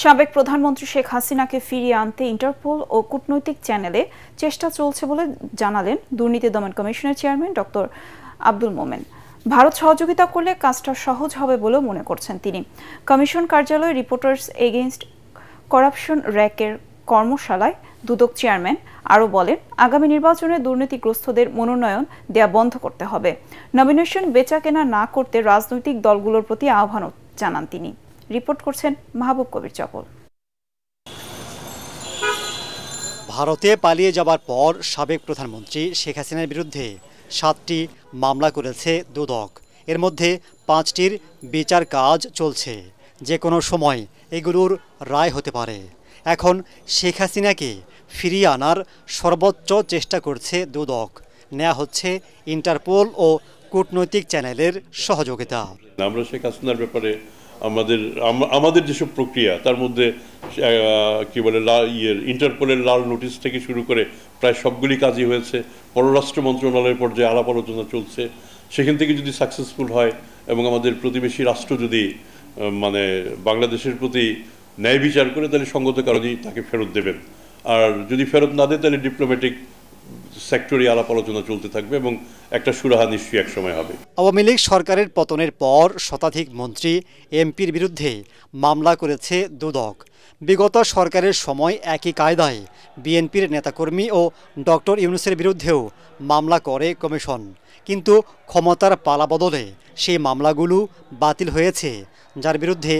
সাবেক প্রধানমন্ত্রী শেখ হাসিনাকে ফিরিয়ে আনতে ইন্টারপোল ও কূটনৈতিক চ্যানেলে চেষ্টা চলছে বলে জানালেন দুর্নীতি দমন কমিশনের চেয়ারম্যান ডক্টর আব্দুল মোমেন। ভারত সহযোগিতা করলে কাজটা সহজ হবে বলেও মনে করছেন তিনি। কমিশন কার্যালয়ে রিপোর্টার্স এগেইনস্ট করাপশন র্যাকের কর্মশালায় দুদক চেয়ারম্যান আরও বলেন, আগামী নির্বাচনে দুর্নীতিগ্রস্তদের মনোনয়ন দেয়া বন্ধ করতে হবে। নমিনেশন বেচাকেনা না করতে রাজনৈতিক দলগুলোর প্রতি আহ্বান জানান তিনি। রিপোর্ট করছেন মাহবুব কবির চপল। ভারতে পালিয়ে যাবার পর সাবেক প্রধানমন্ত্রী শেখ হাসিনার বিরুদ্ধে 7টি মামলা করেছে দুদক। এর মধ্যে 5টির বিচার কাজ চলছে। যে কোনো সময় এগুলোর রায় হতে পারে। এখন শেখ হাসিনাকে ফিরিয়ে আনার সর্বোচ্চ চেষ্টা করছে দুদক। নেওয়া হচ্ছে ইন্টারপোল ও কূটনৈতিক চ্যানেলের সহযোগিতা। আমরা শেখ হাসিনার ব্যাপারে আমাদের যেসব প্রক্রিয়া তার মধ্যে কি বলে ইন্টারপোলের লাল নোটিশ থেকে শুরু করে প্রায় সবগুলি কাজই হয়েছে। পররাষ্ট্র মন্ত্রণালয়ের পর্যায়ে আলাপ আলোচনা চলছে। সেখান থেকে যদি সাকসেসফুল হয় এবং আমাদের প্রতিবেশী রাষ্ট্র যদি বাংলাদেশের প্রতি ন্যায় বিচার করে, তাহলে সঙ্গত কারণেই তাকে ফেরত দেবেন। আর যদি ফেরত না দেয়, তাহলে ডিপ্লোম্যাটিক সেক্টরে আলাপ আলোচনা চলতে থাকবে এবং একটা সুরাহা নিশ্চয়ই এক সময় হবে। আওয়ামী লীগ সরকারের পতনের পর শতাধিক মন্ত্রী এমপির বিরুদ্ধে মামলা করেছে দুদক। বিগত সরকারের সময় একই কায়দায় বিএনপির নেতাকর্মী ও ডক্টর ইউনূসের বিরুদ্ধেও মামলা করে কমিশন। কিন্তু ক্ষমতার পালাবদলে সেই মামলাগুলো বাতিল হয়েছে, যার বিরুদ্ধে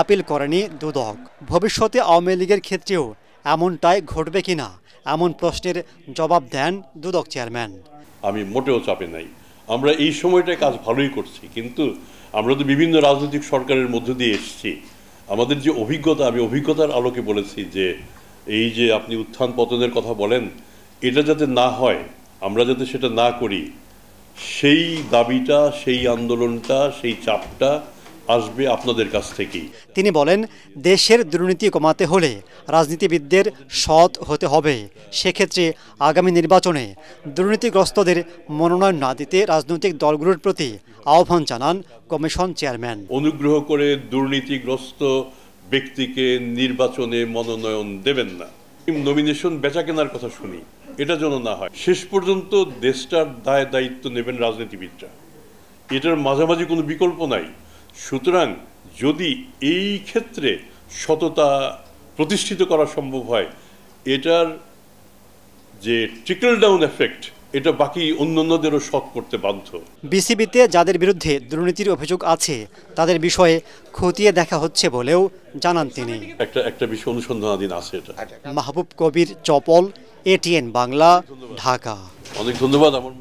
আপিল করেনি দুদক। ভবিষ্যতে আওয়ামী লীগের ক্ষেত্রেও এমনটাই ঘটবে কিনা, এমন প্রশ্নের জবাব দেন দুদক চেয়ারম্যান। আমি মোটেও চাপে নাই। আমরা এই সময়টায় কাজ ভালোই করছি, কিন্তু আমরা তো বিভিন্ন রাজনৈতিক সরকারের মধ্য দিয়ে এসেছি। আমাদের যে অভিজ্ঞতা, আমি অভিজ্ঞতার আলোকে বলেছি যে এই যে আপনি উত্থান পতনের কথা বলেন, এটা যাতে না হয়, আমরা যাতে সেটা না করি, সেই দাবিটা, সেই আন্দোলনটা, সেই চাপটা আসবে আপনাদের কাছ থেকেই। তিনি বলেন, দেশের দুর্নীতি কমাতে হলে রাজনীতিবিদদের সৎ হতে হবে। সেক্ষেত্রে আগামী নির্বাচনে দুর্নীতিগ্রস্তদের মনোনয়ন না দিতে রাজনৈতিক দলগুলোর প্রতি আহ্বান জানান কমিশন চেয়ারম্যান। অনুগ্রহ করে দুর্নীতিগ্রস্ত ব্যক্তিকে নির্বাচনে মনোনয়ন দেবেন না। নমিনেশন বেচাকেনার কথা শুনি, এটা যেন না হয়। শেষ পর্যন্ত দেশটার দায় দায়িত্ব নেবেন রাজনীতিবিদরা। এটার মাঝামাঝি কোনো বিকল্প নাই। সুতরাং যদি এই ক্ষেত্রে সততা প্রতিষ্ঠিত করা সম্ভব হয়, এটার যে ট্রিকল ডাউন এফেক্ট, এটা বাকি অন্যান্যদেরও সৎ করতে বাধ্য। বিসিবিতে যাদের বিরুদ্ধে দুর্নীতির অভিযোগ আছে, তাদের বিষয়ে খতিয়ে দেখা হচ্ছে বলেও জানান তিনি। একটা বিষয় অনুসন্ধানাধীন আছে এটা। মাহবুব কবির চপল, এটিএন বাংলা, ঢাকা। অনেক ধন্যবাদ। আমার